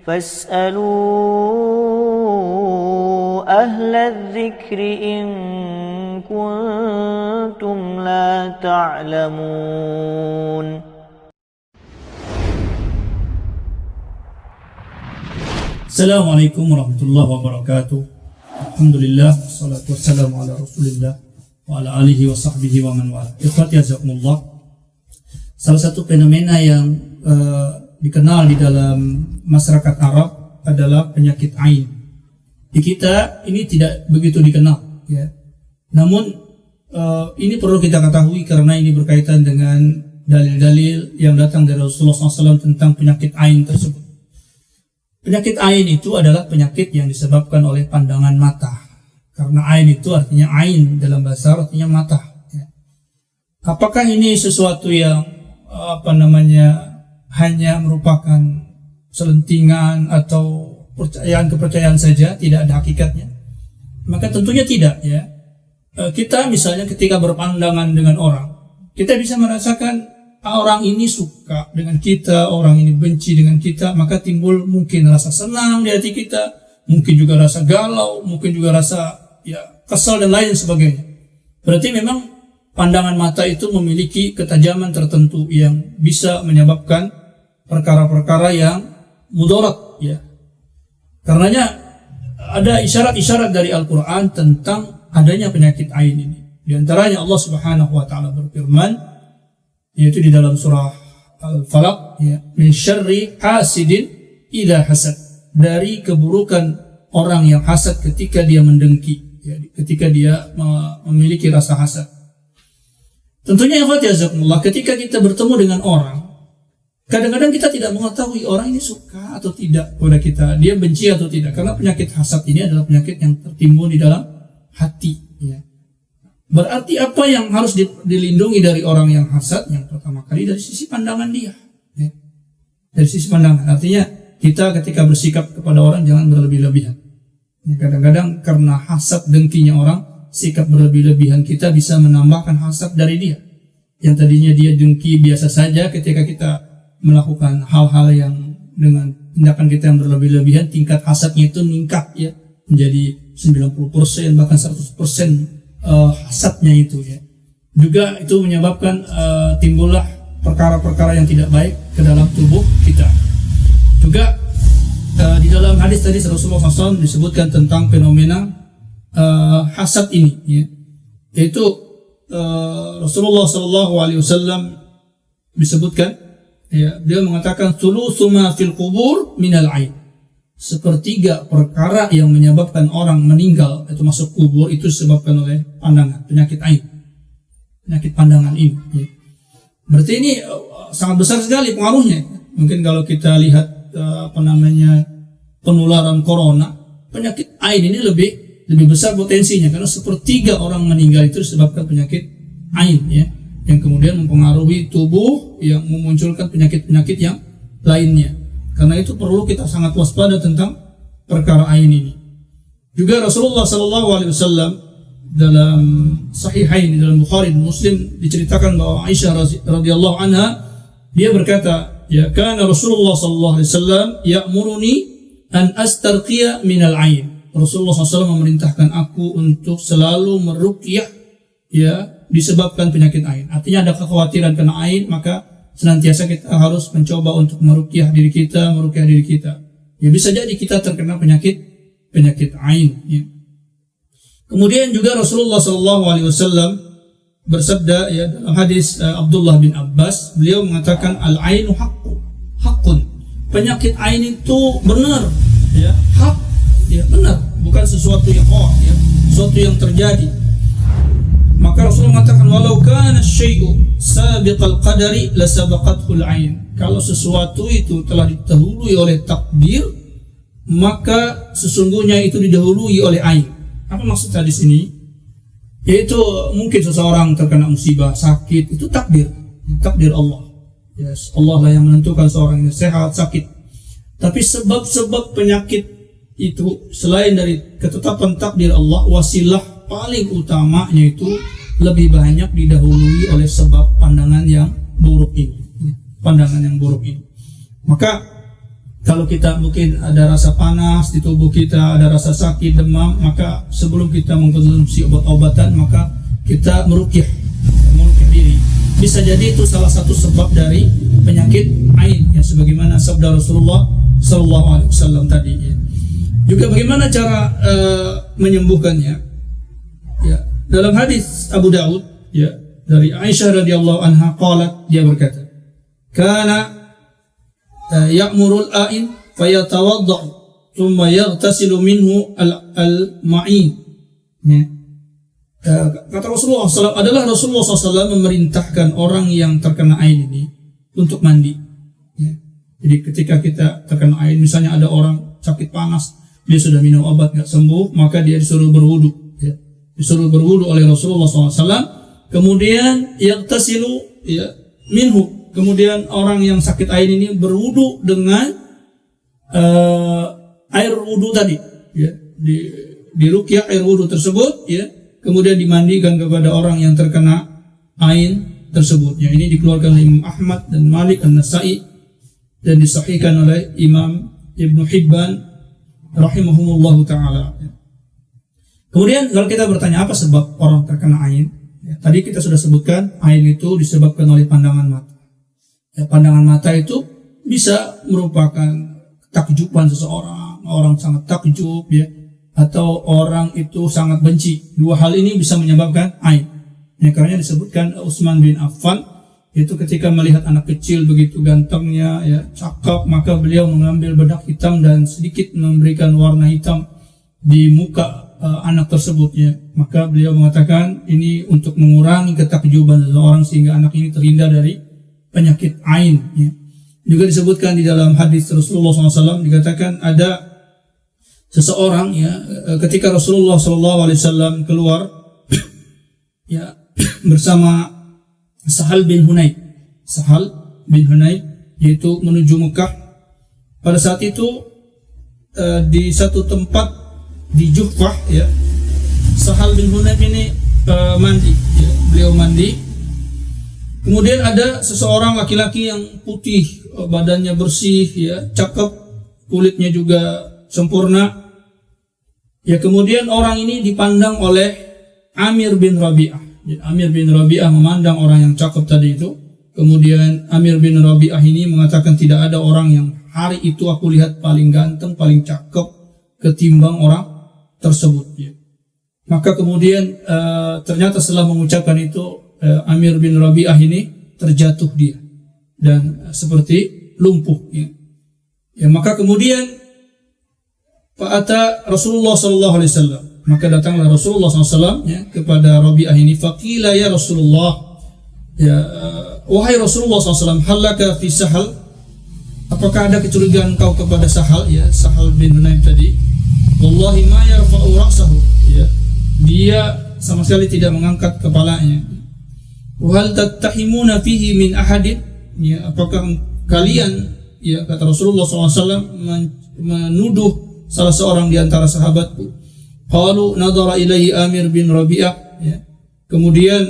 فاسألوا أهل الذكر إن كنتم لا تعلمون. Assalamualaikum warahmatullahi wabarakatuh. Alhamdulillah, wassalatu wassalamu ala rasulillah wa ala alihi wa sahbihi wa man wala. Ikhwati azakumullah. Salah satu fenomena yang dikenal di dalam masyarakat Arab adalah penyakit ain. Di kita ini tidak begitu dikenal, ya. Namun ini perlu kita ketahui karena ini berkaitan dengan dalil-dalil yang datang dari Rasulullah SAW tentang penyakit ain tersebut. Penyakit ain itu adalah penyakit yang disebabkan oleh pandangan mata. Karena ain itu artinya ain dalam bahasa artinya mata. Ya. Apakah ini sesuatu yang hanya merupakan selentingan atau kepercayaan saja, tidak ada hakikatnya? Maka tentunya tidak, ya. Kita misalnya ketika berpandangan dengan orang, kita bisa merasakan orang ini suka dengan kita, orang ini benci dengan kita, maka timbul mungkin rasa senang di hati kita, mungkin juga rasa galau, mungkin juga rasa kesal dan lain sebagainya. Berarti memang pandangan mata itu memiliki ketajaman tertentu yang bisa menyebabkan perkara-perkara yang mudarat, ya. Karenanya ada isyarat-isyarat dari Al-Quran tentang adanya penyakit ain ini. Di antaranya Allah Subhanahu wa taala berfirman, yaitu di dalam surah Al-Falaq, ya, min syarri hasidin idza hasad, dari keburukan orang yang hasad ketika dia mendengki, ya, ketika dia memiliki rasa hasad. Tentunya ya jazakumullah, ketika kita bertemu dengan orang, kadang-kadang kita tidak mengetahui orang ini suka atau tidak kepada kita, dia benci atau tidak, karena penyakit hasad ini adalah penyakit yang tertimbun di dalam hati, ya. Berarti apa yang harus dilindungi dari orang yang hasad? Yang pertama kali dari sisi pandangan dia, ya. Dari sisi pandangan, artinya kita ketika bersikap kepada orang jangan berlebih-lebihan. Ya, kadang-kadang karena hasad dengkinya orang, sikap berlebih-lebihan kita bisa menambahkan hasad dari dia. Yang tadinya dia dengki biasa saja, ketika kita melakukan hal-hal yang dengan tindakan kita yang berlebih-lebihan, tingkat hasadnya itu meningkat, ya, menjadi 90% bahkan 100% hasadnya itu, ya. Juga itu menyebabkan timbullah perkara-perkara yang tidak baik ke dalam tubuh kita. Juga di dalam hadis tadi Rasulullah SAW disebutkan tentang fenomena hasad ini, ya. Yaitu Rasulullah SAW disebutkan, ya, beliau mengatakan thulutsu ma fil qubur minal ain, sepertiga perkara yang menyebabkan orang meninggal itu masuk kubur itu disebabkan oleh pandangan, penyakit ain, penyakit pandangan ini, ya. Berarti ini sangat besar sekali pengaruhnya. Mungkin kalau kita lihat penularan corona, penyakit ain ini lebih besar potensinya, karena sepertiga orang meninggal itu disebabkan penyakit ain, ya, yang kemudian mempengaruhi tubuh, yang memunculkan penyakit-penyakit yang lainnya. Karena itu perlu kita sangat waspada tentang perkara ain ini. Juga Rasulullah SAW dalam Sahihain, dalam Bukhari dan Muslim, diceritakan bahwa Aisyah radhiyallahu anha, dia berkata, ya, kana Rasulullah SAW ya'muruni an astarqiya minal ain. Rasulullah SAW memerintahkan aku untuk selalu meruqyah, ya, disebabkan penyakit ain. Artinya ada kekhawatiran kena ain, maka senantiasa kita harus mencoba untuk meruqyah diri kita. Ya, bisa jadi kita terkena penyakit ain, ya. Kemudian juga Rasulullah SAW bersabda, ya, dalam hadis Abdullah bin Abbas, beliau mengatakan al-ainu haqqun. Penyakit ain itu benar, ya, hak, ya, benar, bukan sesuatu yang ya, sesuatu yang terjadi. Maka Rasulullah mengatakan walau kana syai'u sabiqal qadari la sabaqathul ain. Kalau sesuatu itu telah didahului oleh takdir, maka sesungguhnya itu didahului oleh ain. Apa maksud hadis ini? Yaitu mungkin seseorang terkena musibah, sakit, itu takdir Allah. Yes, Allah lah yang menentukan seorang ini sehat, sakit. Tapi sebab-sebab penyakit itu selain dari ketetapan takdir Allah, wasilah paling utamanya itu lebih banyak didahului oleh sebab pandangan yang buruk ini. Maka Kalau kita mungkin ada rasa panas di tubuh kita, ada rasa sakit, demam, maka sebelum kita mengkonsumsi obat-obatan, maka kita meruqyah diri. Bisa jadi itu salah satu sebab dari penyakit ain, ya, sebagaimana sabda Rasulullah Sallallahu Alaihi Wasallam tadi. Ya. Juga bagaimana cara menyembuhkannya? Ya, dalam hadis Abu Daud, ya, dari Aisyah radhiyallahu anha qalat, dia berkata, "Kana ya'murul a'in fayatawadda'u thumma yaghtasilu minhu al-ma'in." Ya. Kata Rasulullah SAW, adalah Rasulullah SAW memerintahkan orang yang terkena ain ini untuk mandi. Ya. Jadi ketika kita terkena ain, misalnya ada orang sakit panas, dia sudah minum obat nggak sembuh, maka dia disuruh berwudu. Ya. Disuruh berwudu oleh Rasulullah SAW. Kemudian yaghtasilu, ya, minhu. Kemudian orang yang sakit ain ini berwudu dengan air wudu tadi, ya, di ruqyah air wudu tersebut, ya, kemudian dimandikan kepada orang yang terkena ain tersebut. Ya, ini dikeluarkan oleh Imam Ahmad dan Malik An-Nasa'i dan disahihkan oleh Imam Ibnu Hibban rahimahumullahu taala. Kemudian kalau kita bertanya apa sebab orang terkena ain, ya, tadi kita sudah sebutkan ain itu disebabkan oleh pandangan mata. Ya, pandangan mata itu bisa merupakan takjuban seseorang, orang sangat takjub, ya, atau orang itu sangat benci. Dua hal ini bisa menyebabkan ain. Ya, karena disebutkan Utsman bin Affan itu ketika melihat anak kecil begitu gantengnya, ya, cakep, maka beliau mengambil bedak hitam dan sedikit memberikan warna hitam di muka anak tersebut, ya. Maka beliau mengatakan ini untuk mengurangi ketakjuban seseorang sehingga anak ini terhindar dari penyakit ain. Ya. Juga disebutkan di dalam hadis Rasulullah SAW, dikatakan ada seseorang, ya, ketika Rasulullah SAW keluar ya, bersama Sahal bin Hunayf, yaitu menuju Mekah. Pada saat itu di satu tempat di Juhfah, ya, Sahal bin Hunayf ini mandi, ya, beliau mandi. Kemudian ada seseorang laki-laki yang putih, badannya bersih, ya, cakep, kulitnya juga sempurna. Ya, kemudian orang ini dipandang oleh Amir bin Rabi'ah. Ya, Amir bin Rabi'ah memandang orang yang cakep tadi itu. Kemudian Amir bin Rabi'ah ini mengatakan tidak ada orang yang hari itu aku lihat paling ganteng, paling cakep ketimbang orang tersebut. Ya. Maka kemudian ternyata setelah mengucapkan itu, Amir bin Rabi'ah ini terjatuh dia dan seperti lumpuh. Ya. Ya, maka kemudian fa'ata Rasulullah SAW, maka datanglah Rasulullah SAW, ya, kepada Rabi'ah ini. Faqila ya Rasulullah, ya, wahai Rasulullah SAW, halaka fi Sahal, apakah ada kecurigaan kau kepada Sahal, ya, Sahal bin Hunayf tadi? Wallahi ma yarfa'u ra'sahu, ya, dia sama sekali tidak mengangkat kepalanya. Wahal tattahimuna fihi min ahadin, ya, apakah kalian, ya, kata Rasulullah SAW, menuduh salah seorang di antara sahabatku? Qalu nadhara ilaihi Amir bin Rabi'ah, ya. Kemudian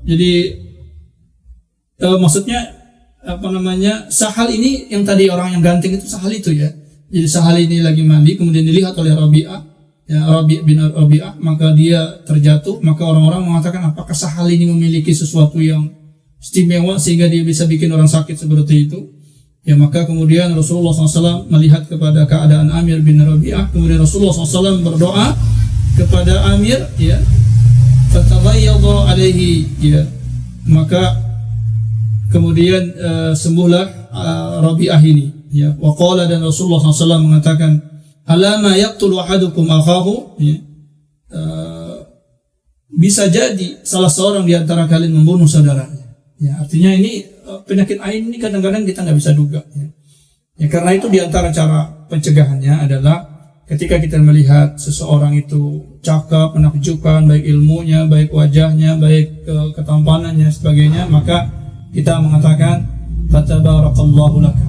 jadi maksudnya apa namanya, Sahal ini yang tadi orang yang ganteng itu Sahal itu, ya. Jadi Sahal ini lagi mandi, kemudian dilihat oleh Rabi'ah, ya, Rabi' bin Rabi'ah, maka dia terjatuh. Maka orang-orang mengatakan apakah Sahal ini memiliki sesuatu yang istimewa sehingga dia bisa bikin orang sakit seperti itu. Ya, maka kemudian Rasulullah SAW melihat kepada keadaan Amir bin Rabi'ah. Kemudian Rasulullah SAW berdoa kepada Amir, ya, fataghayyadha alaihi, ya, maka kemudian sembuhlah Rabi'ah ini, ya. Wa qala, dan Rasulullah SAW mengatakan, alama yaqtulu ahadukum akhahu, ya, bisa jadi salah seorang di antara kalian membunuh saudaranya. Ya, artinya ini penyakit ain ini kadang-kadang kita nggak bisa duga. Ya. Ya, karena itu di antara cara pencegahannya adalah ketika kita melihat seseorang itu cakep, menakjubkan, baik ilmunya, baik wajahnya, baik ketampanannya, sebagainya, maka kita mengatakan tabarakallahu laka.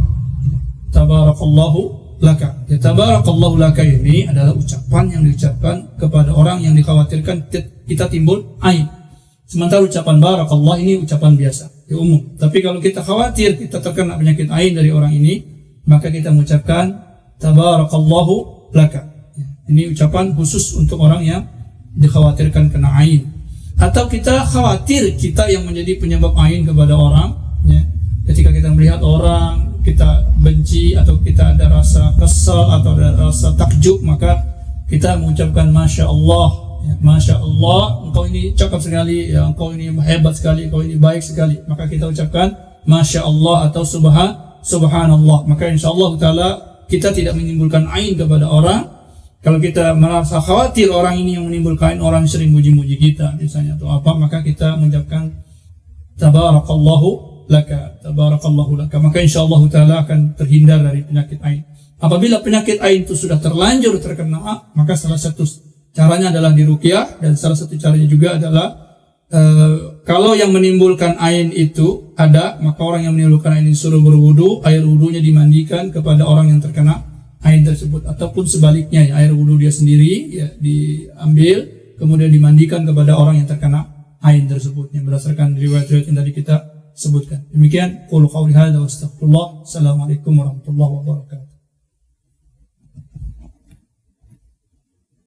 Tabarakallahu laka. Ya, tabarakallahu laka ini adalah ucapan yang diucapkan kepada orang yang dikhawatirkan kita timbul aib. Sementara ucapan barakallah ini ucapan biasa, ya, umum. Tapi kalau kita khawatir kita terkena penyakit ain dari orang ini, maka kita mengucapkan tabarakallahu laka. Ini ucapan khusus untuk orang yang dikhawatirkan kena ain. Atau kita khawatir kita yang menjadi penyebab ain kepada orang, ya. Ketika kita melihat orang, kita benci atau kita ada rasa kesal atau ada rasa takjub, maka kita mengucapkan Masya Allah, ya. Masya Allah, engkau ini cakap sekali, ya, engkau ini hebat sekali, engkau ini baik sekali. Maka kita ucapkan Masya Allah atau Subhanallah. Maka insyaAllah ta'ala kita tidak menimbulkan ain kepada orang. Kalau kita merasa khawatir orang ini yang menimbulkan, orang sering muji-muji kita misalnya atau apa, maka kita mengucapkan tabarakallahu laka, tabarakallahu laka. Maka insyaallah taala akan terhindar dari penyakit ain. Apabila penyakit ain itu sudah terlanjur terkena, maka salah satu caranya adalah diruqyah, dan salah satu caranya juga adalah kalau yang menimbulkan ain itu ada, maka orang yang menimbulkan ain disuruh berwudu, air wudunya dimandikan kepada orang yang terkena ain tersebut, ataupun sebaliknya, ya, air wudu dia sendiri, ya, diambil kemudian dimandikan kepada orang yang terkena ain tersebut, yang berdasarkan riwayat-riwayat yang tadi kita sebutkan. Demikian qul qouli hadza wa astaghfirullah. Assalamualaikum warahmatullahi wabarakatuh.